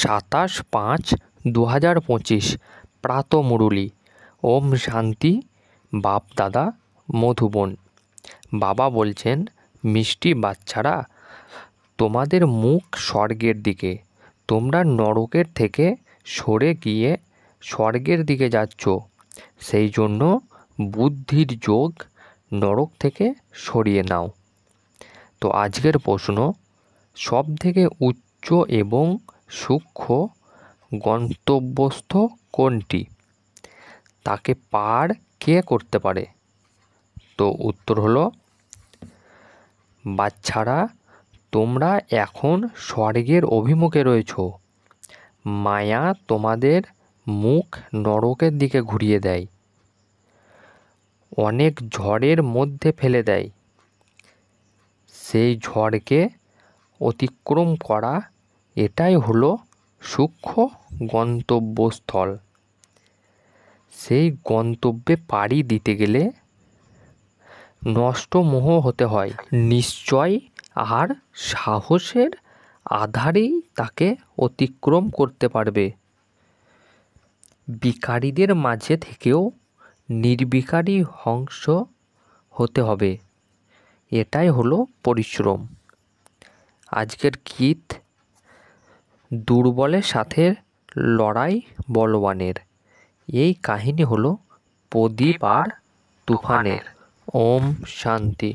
27/5/2025 প্রাতঃমুরলী। ওম শান্তি। বাপ দাদা মধুবন। বাবা বলছেন, মিষ্টি বাচ্চারা, তোমাদের মুখ স্বর্গের দিকে। তোমরা নরকের থেকে সরে গিয়ে স্বর্গের দিকে যাচ্ছ। সেই জন্য বুদ্ধির যোগ নরক থেকে সরিয়ে নাও। তো আজকের প্রশ্ন, সবথেকে উচ্চ এবং সূক্ষ্ম গন্তব্যস্থ কোনটি? তাকে পার কে করতে পারে? তো উত্তর হলো, বাচ্চারা, তোমরা এখন স্বর্গের অভিমুখে রয়েছ। মায়া তোমাদের মুখ নরকের দিকে ঘুরিয়ে দেয়, অনেক ঝড়ের মধ্যে ফেলে দেয়। সেই ঝড়কে অতিক্রম করা, এটাই হলো সূক্ষ্ম গন্তব্যস্থল। সেই গন্তব্যে পাড়ি দিতে গেলে নষ্ট মোহ হতে হয় নিশ্চয়, আর সাহসের আধারেই তাকে অতিক্রম করতে পারবে। বিকারীদের মাঝে থেকেও নির্বিকারী হংস হতে হবে, এটাই হলো পরিশ্রম। আজকের গীত, দুর্বলের সাথে লড়াই বলবানের। এই কাহিনী হলো প্রদীপ আর তুফানের। ওম শান্তি।